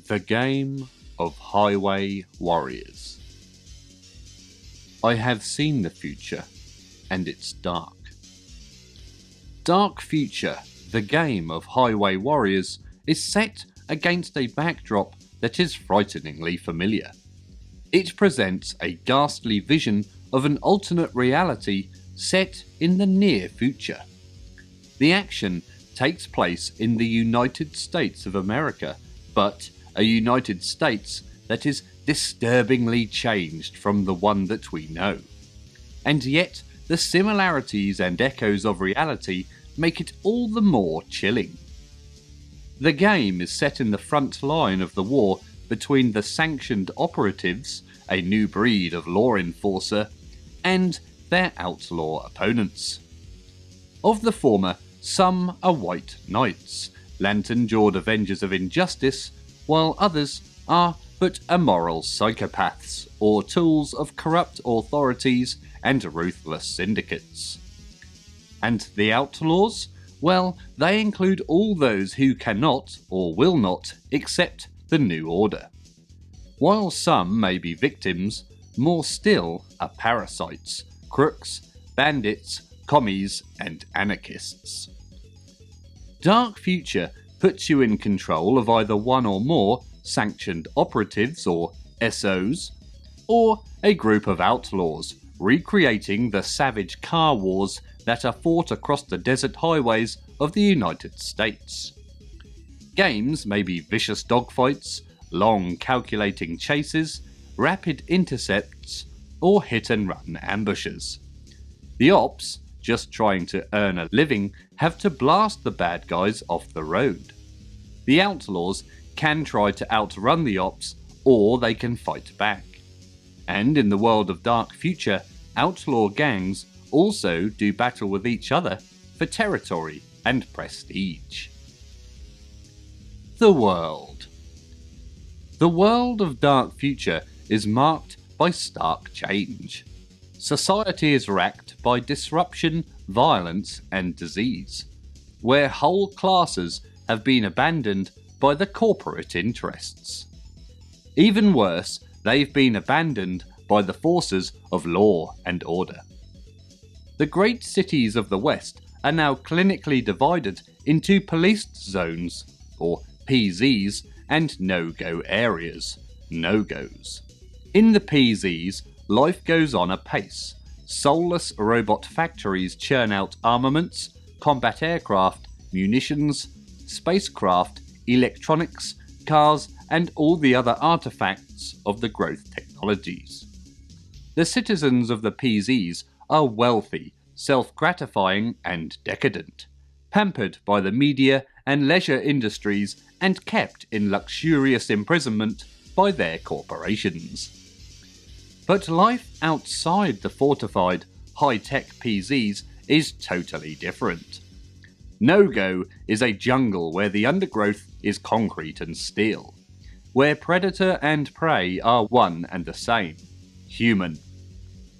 The Game of Highway Warriors. I have seen the future, and it's dark. Dark Future, The Game of Highway Warriors, is set against a backdrop that is frighteningly familiar. It presents a ghastly vision of an alternate reality set in the near future. The action takes place in the United States of America, but a United States that is disturbingly changed from the one that we know. And yet, the similarities and echoes of reality make it all the more chilling. The game is set in the front line of the war between the Sanctioned Operatives, a new breed of law enforcer, and their outlaw opponents. Of the former, some are white knights, lantern-jawed avengers of injustice, while others are but immoral psychopaths or tools of corrupt authorities and ruthless syndicates. And the outlaws? Well, they include all those who cannot or will not accept the new order. While some may be victims, more still are parasites, crooks, bandits, commies, and anarchists. Dark Future puts you in control of either one or more Sanctioned Operatives, or SOs, or a group of outlaws, recreating the savage car wars that are fought across the desert highways of the United States. Games may be vicious dogfights, long calculating chases, rapid intercepts, or hit-and-run ambushes. The ops, just trying to earn a living, have to blast the bad guys off the road. The outlaws can try to outrun the ops, or they can fight back. And in the world of Dark Future, outlaw gangs also do battle with each other for territory and prestige. The world. The world of Dark Future is marked by stark change. Society is racked by disruption, violence, and disease, where whole classes have been abandoned by the corporate interests. Even worse, they've been abandoned by the forces of law and order. The great cities of the West are now clinically divided into policed zones, or PZs, and no-go areas, no-goes. In the PZs, life goes on apace. Soulless robot factories churn out armaments, combat aircraft, munitions, spacecraft, electronics, cars, and all the other artifacts of the growth technologies. The citizens of the PZs are wealthy, self-gratifying, and decadent, pampered by the media and leisure industries and kept in luxurious imprisonment by their corporations. But life outside the fortified, high-tech PZs is totally different. No-Go is a jungle where the undergrowth is concrete and steel, where predator and prey are one and the same, human.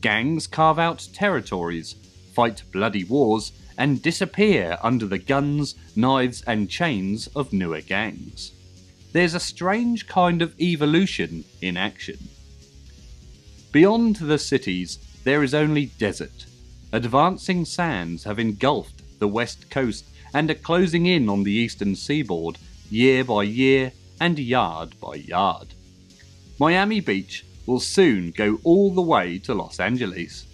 Gangs carve out territories, fight bloody wars, and disappear under the guns, knives, and chains of newer gangs. There's a strange kind of evolution in action. Beyond the cities, there is only desert. Advancing sands have engulfed the west coast and are closing in on the eastern seaboard year by year and yard by yard. Miami Beach will soon go all the way to Los Angeles.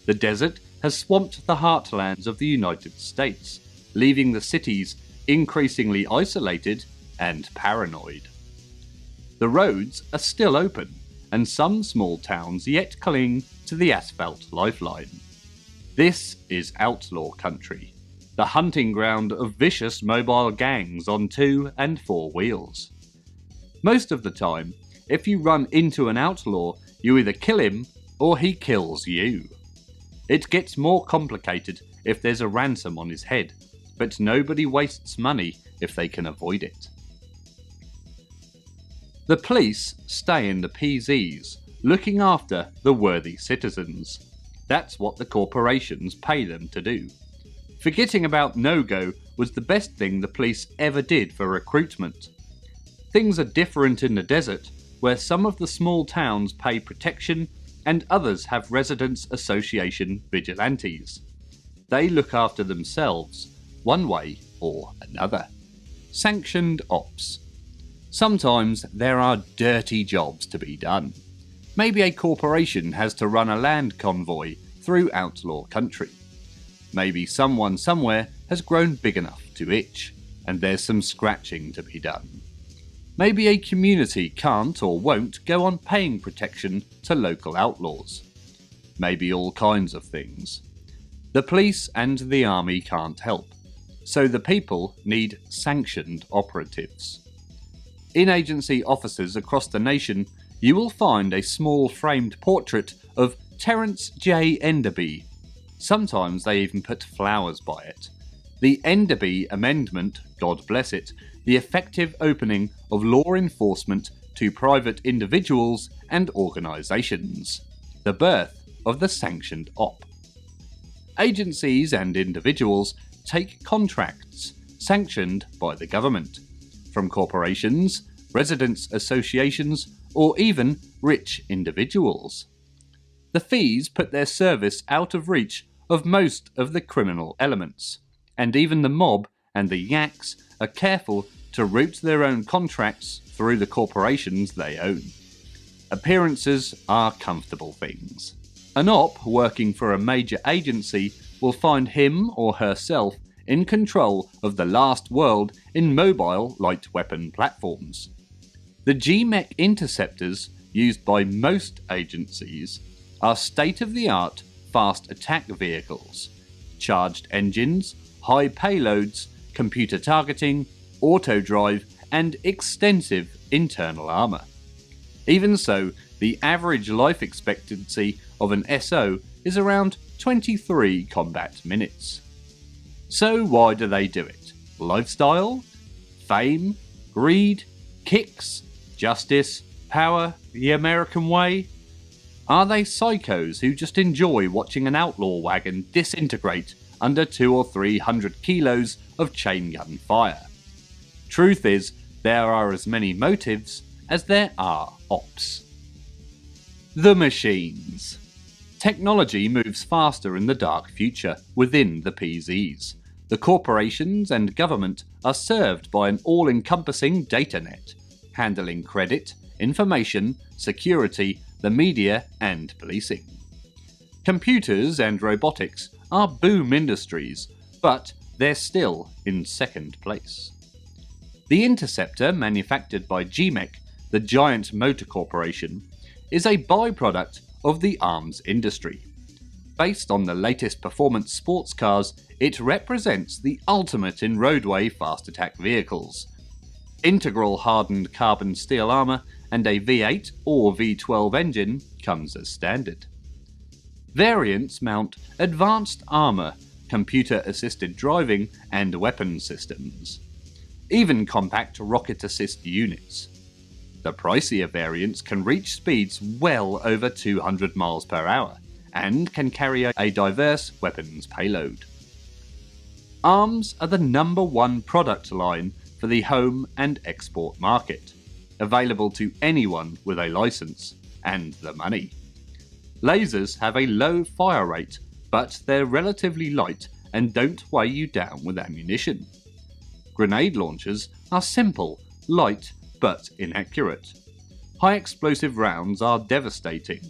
The desert has swamped the heartlands of the United States, leaving the cities increasingly isolated and paranoid. The roads are still open, and some small towns yet cling to the asphalt lifeline. This is outlaw country, the hunting ground of vicious mobile gangs on 2 and 4 wheels. Most of the time, if you run into an outlaw, you either kill him or he kills you. It gets more complicated if there's a ransom on his head, but nobody wastes money if they can avoid it. The police stay in the PZs, looking after the worthy citizens. That's what the corporations pay them to do. Forgetting about no-go was the best thing the police ever did for recruitment. Things are different in the desert, where some of the small towns pay protection and others have residents association vigilantes. They look after themselves, one way or another. Sanctioned Ops. Sometimes there are dirty jobs to be done. Maybe a corporation has to run a land convoy through outlaw country. Maybe someone somewhere has grown big enough to itch, and there's some scratching to be done. Maybe a community can't or won't go on paying protection to local outlaws. Maybe all kinds of things. The police and the army can't help, so the people need sanctioned operatives. In agency offices across the nation, you will find a small framed portrait of Terence J. Enderby. Sometimes they even put flowers by it. The Enderby Amendment, God bless it, the effective opening of law enforcement to private individuals and organisations. The birth of the sanctioned op. Agencies and individuals take contracts sanctioned by the government, from corporations, residents' associations, or even rich individuals. The fees put their service out of reach of most of the criminal elements, and even the mob and the yaks are careful to route their own contracts through the corporations they own. Appearances are comfortable things. An op working for a major agency will find him or herself in control of the last world in mobile light weapon platforms. The G-mek Interceptors used by most agencies are state-of-the-art fast attack vehicles, charged engines, high payloads, computer targeting, auto-drive, and extensive internal armour. Even so, the average life expectancy of an SO is around 23 combat minutes. So why do they do it? Lifestyle? Fame? Greed? Kicks? Justice? Power? The American way? Are they psychos who just enjoy watching an outlaw wagon disintegrate under 200 or 300 kilos of chain gun fire? Truth is, there are as many motives as there are ops. The machines. Technology moves faster in the dark future within the PZs. The corporations and government are served by an all-encompassing data net, handling credit, information, security, the media, and policing. Computers and robotics are boom industries, but they're still in second place. The Interceptor, manufactured by G-mek, the giant motor corporation, is a byproduct of the arms industry. Based on the latest performance sports cars, it represents the ultimate in roadway fast attack vehicles. Integral hardened carbon steel armour and a V8 or V12 engine comes as standard. Variants mount advanced armour, computer-assisted driving, and weapon systems. Even compact rocket assist units. The pricier variants can reach speeds well over 200 miles per hour and can carry a diverse weapons payload. Arms are the #1 product line for the home and export market, available to anyone with a license and the money. Lasers have a low fire rate, but they're relatively light and don't weigh you down with ammunition. Grenade launchers are simple, light, but inaccurate. High explosive rounds are devastating.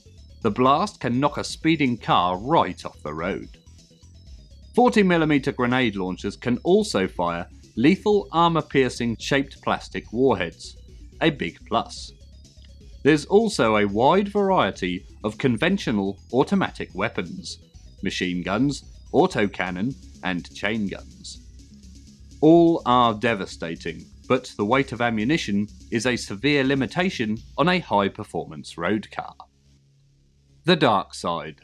The blast can knock a speeding car right off the road. 40mm grenade launchers can also fire lethal armour-piercing shaped plastic warheads, a big plus. There's also a wide variety of conventional automatic weapons, machine guns, autocannon, and chain guns. All are devastating, but the weight of ammunition is a severe limitation on a high-performance road car. The dark side.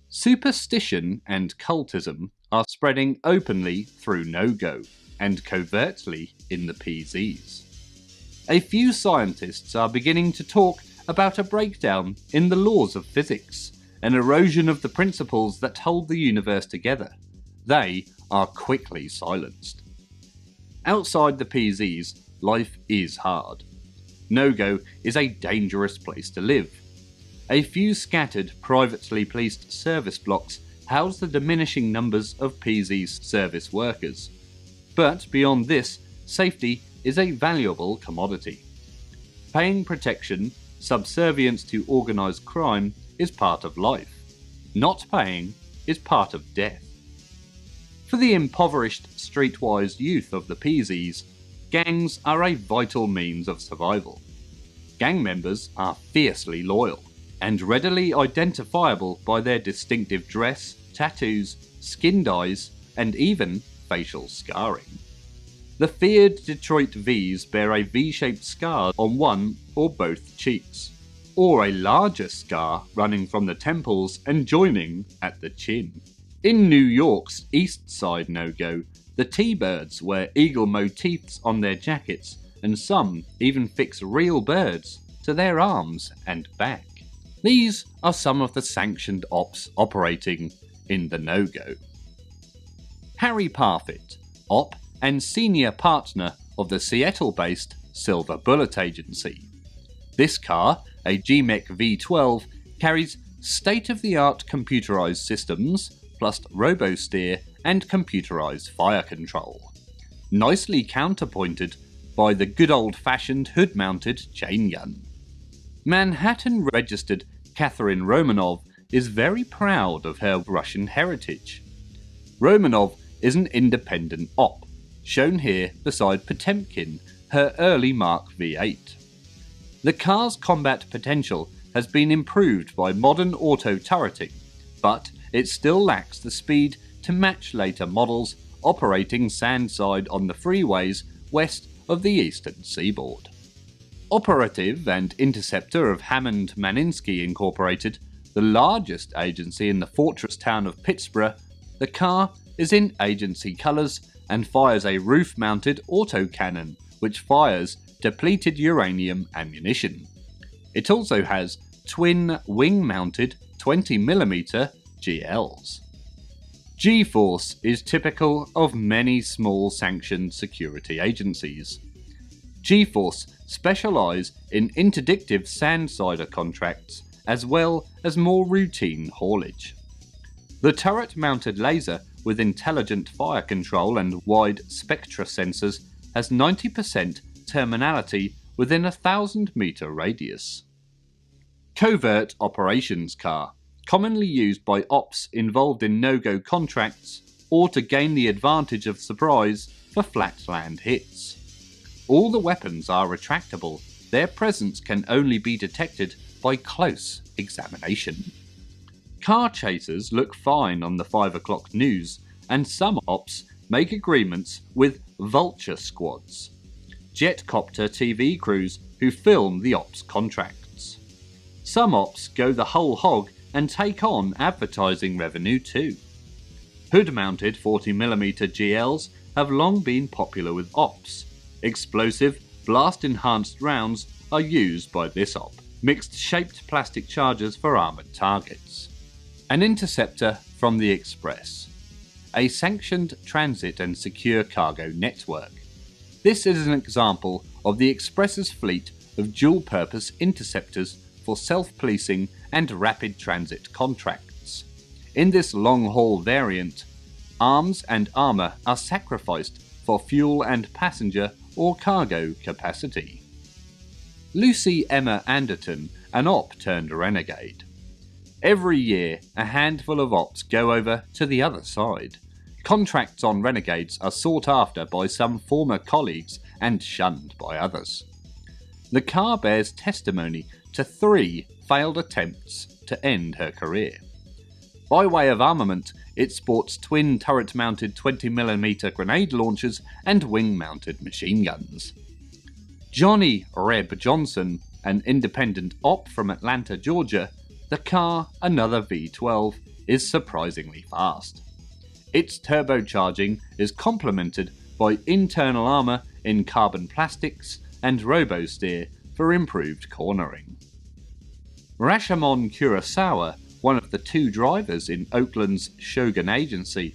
Superstition and cultism are spreading openly through no-go and covertly in the PZs. A few scientists are beginning to talk about a breakdown in the laws of physics, an erosion of the principles that hold the universe together. They are quickly silenced. Outside the PZs, life is hard. No-Go is a dangerous place to live. A few scattered, privately policed service blocks house the diminishing numbers of PZ's service workers. But beyond this, safety is a valuable commodity. Paying protection, subservience to organised crime is part of life. Not paying is part of death. For the impoverished, streetwise youth of the PZs, gangs are a vital means of survival. Gang members are fiercely loyal and readily identifiable by their distinctive dress, tattoos, skin dyes, and even facial scarring. The feared Detroit Vs bear a V-shaped scar on one or both cheeks, or a larger scar running from the temples and joining at the chin. In New York's East Side No-Go, the T-Birds wear eagle motifs on their jackets, and some even fix real birds to their arms and back. These are some of the sanctioned ops operating in the No-Go. Harry Parfitt, op and senior partner of the Seattle-based Silver Bullet Agency. This car, a G-mek V12, carries state-of-the-art computerized systems, plus robo-steer and computerized fire control. Nicely counterpointed by the good old-fashioned hood-mounted chain gun. Manhattan-registered Catherine Romanov is very proud of her Russian heritage. Romanov is an independent op, shown here beside Potemkin, her early Mark V8. The car's combat potential has been improved by modern auto turreting, but it still lacks the speed to match later models operating sandside on the freeways west of the eastern seaboard. Operative and Interceptor of Hammond Maninsky Incorporated, the largest agency in the fortress town of Pittsburgh, the car is in agency colours and fires a roof-mounted autocannon which fires depleted uranium ammunition. It also has twin wing-mounted 20mm GLs. G-Force is typical of many small sanctioned security agencies. G-Force specialise in interdictive sandsider contracts as well as more routine haulage. The turret-mounted laser with intelligent fire control and wide spectra sensors has 90% terminality within a 1,000-metre radius. Covert Operations Car, commonly used by ops involved in no-go contracts or to gain the advantage of surprise for flatland hits. All the weapons are retractable, their presence can only be detected by close examination. Car chasers look fine on the 5 o'clock news, and some ops make agreements with vulture squads, jetcopter TV crews who film the ops contracts. Some ops go the whole hog and take on advertising revenue too. Hood-mounted 40mm GLs have long been popular with ops. Explosive, blast-enhanced rounds are used by this op. Mixed-shaped plastic charges for armoured targets. An interceptor from the Express. A sanctioned transit and secure cargo network. This is an example of the Express's fleet of dual-purpose interceptors for self-policing and rapid transit contracts. In this long-haul variant, arms and armour are sacrificed for fuel and passenger or cargo capacity. Lucy Emma Anderton, an op turned renegade. Every year, a handful of ops go over to the other side. Contracts on renegades are sought after by some former colleagues and shunned by others. The car bears testimony to 3 failed attempts to end her career. By way of armament, it sports twin turret-mounted 20mm grenade launchers and wing-mounted machine guns. Johnny Reb Johnson, an independent op from Atlanta, Georgia, the car, another V12, is surprisingly fast. Its turbocharging is complemented by internal armour in carbon plastics and robo-steer for improved cornering. Rashomon Kurosawa, one of the 2 drivers in Oakland's Shogun Agency.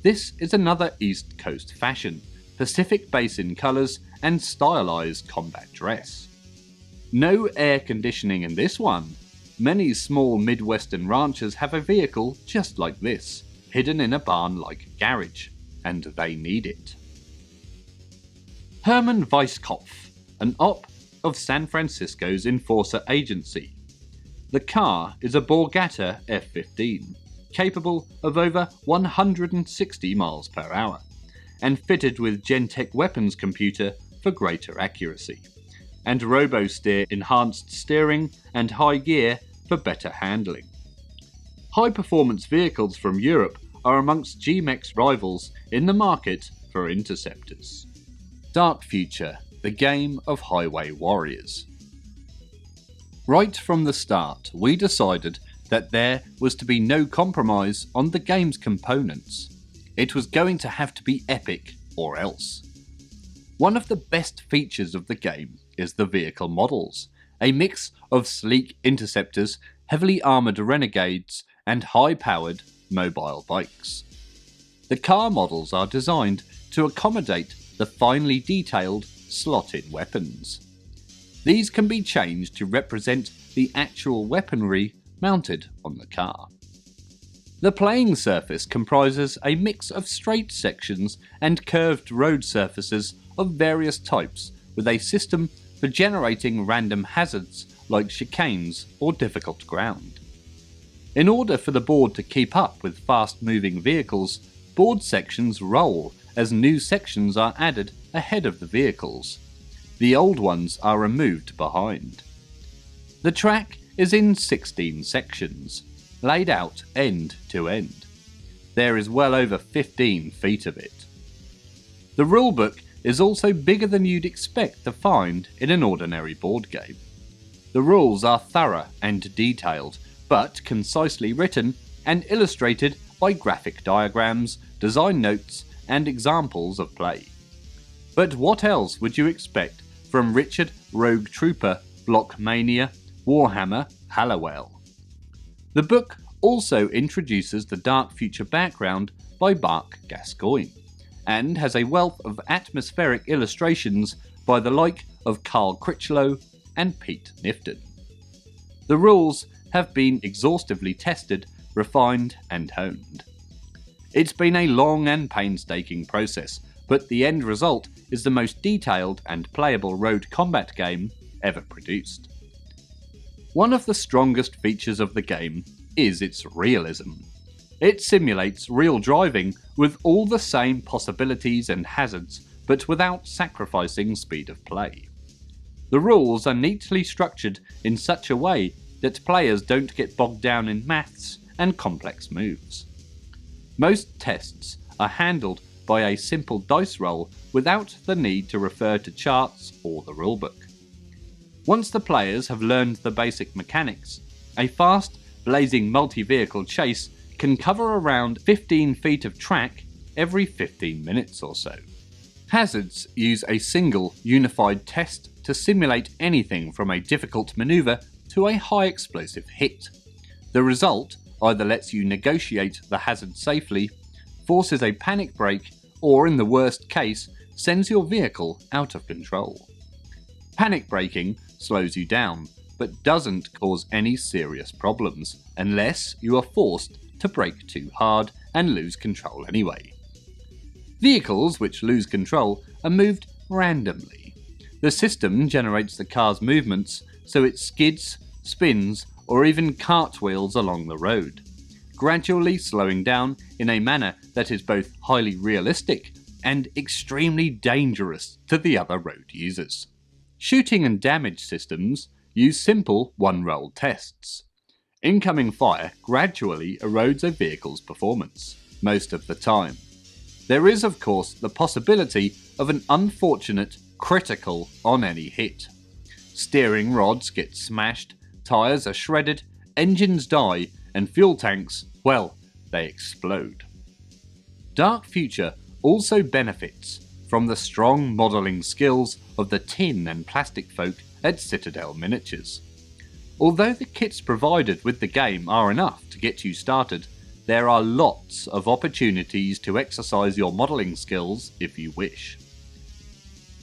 This is another East Coast fashion, Pacific Basin colours and stylised combat dress. No air conditioning in this one. Many small Midwestern ranchers have a vehicle just like this, hidden in a barn-like garage, and they need it. Herman Weisskopf, an op of San Francisco's Enforcer Agency. The car is a Borgata F-15, capable of over 160 miles per hour, and fitted with Gentech weapons computer for greater accuracy, and RoboSteer enhanced steering and high gear for better handling. High-performance vehicles from Europe are amongst G-mek's rivals in the market for interceptors. Dark Future, the game of highway warriors. Right from the start, we decided that there was to be no compromise on the game's components. It was going to have to be epic or else. One of the best features of the game is the vehicle models, a mix of sleek interceptors, heavily armoured renegades, and high-powered mobile bikes. The car models are designed to accommodate the finely detailed slot-in weapons. These can be changed to represent the actual weaponry mounted on the car. The playing surface comprises a mix of straight sections and curved road surfaces of various types, with a system for generating random hazards like chicanes or difficult ground. In order for the board to keep up with fast-moving vehicles, board sections roll as new sections are added ahead of the vehicles. The old ones are removed behind. The track is in 16 sections, laid out end to end. There is well over 15 feet of it. The rulebook is also bigger than you'd expect to find in an ordinary board game. The rules are thorough and detailed, but concisely written and illustrated by graphic diagrams, design notes, and examples of play. But what else would you expect from Richard Rogue Trooper Blockmania Warhammer Hallowell? The book also introduces the Dark Future background by Mark Gascoigne, and has a wealth of atmospheric illustrations by the like of Carl Critchlow and Pete Knifton. The rules have been exhaustively tested, refined and honed. It's been a long and painstaking process, but the end result is the most detailed and playable road combat game ever produced. One of the strongest features of the game is its realism. It simulates real driving with all the same possibilities and hazards, but without sacrificing speed of play. The rules are neatly structured in such a way that players don't get bogged down in maths and complex moves. Most tests are handled by a simple dice roll without the need to refer to charts or the rulebook. Once the players have learned the basic mechanics, a fast, blazing multi-vehicle chase can cover around 15 feet of track every 15 minutes or so. Hazards use a single, unified test to simulate anything from a difficult maneuver to a high explosive hit. The result either lets you negotiate the hazard safely, forces a panic brake, or in the worst case, sends your vehicle out of control. Panic braking slows you down, but doesn't cause any serious problems, unless you are forced to brake too hard and lose control anyway. Vehicles which lose control are moved randomly. The system generates the car's movements so it skids, spins, or even cartwheels along the road, gradually slowing down in a manner that is both highly realistic and extremely dangerous to the other road users. Shooting and damage systems use simple one-roll tests. Incoming fire gradually erodes a vehicle's performance, most of the time. There is, of course, the possibility of an unfortunate critical on any hit. Steering rods get smashed, tyres are shredded, engines die, and fuel tanks, well, they explode. Dark Future also benefits from the strong modelling skills of the tin and plastic folk at Citadel Miniatures. Although the kits provided with the game are enough to get you started, there are lots of opportunities to exercise your modelling skills if you wish.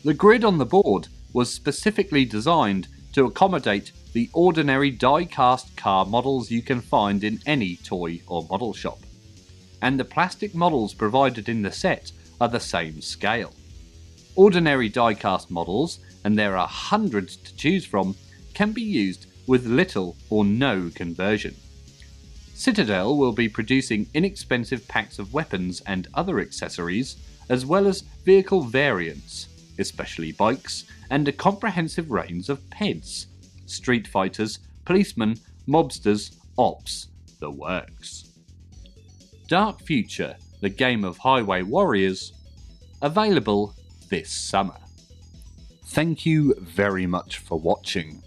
The grid on the board was specifically designed to accommodate the ordinary die-cast car models you can find in any toy or model shop, and the plastic models provided in the set are the same scale. Ordinary die-cast models, and there are hundreds to choose from, can be used with little or no conversion. Citadel will be producing inexpensive packs of weapons and other accessories, as well as vehicle variants, especially bikes, and a comprehensive range of PEDs, street fighters, policemen, mobsters, ops, the works. Dark Future, the game of Highway Warriors, available this summer. Thank you very much for watching.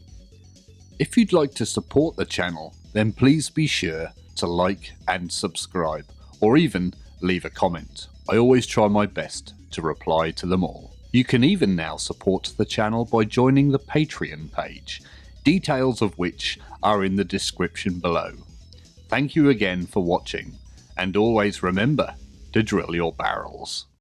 If you'd like to support the channel, then please be sure to like and subscribe, or even leave a comment. I always try my best to reply to them all. You can even now support the channel by joining the Patreon page, details of which are in the description below. Thank you again for watching, and always remember to drill your barrels.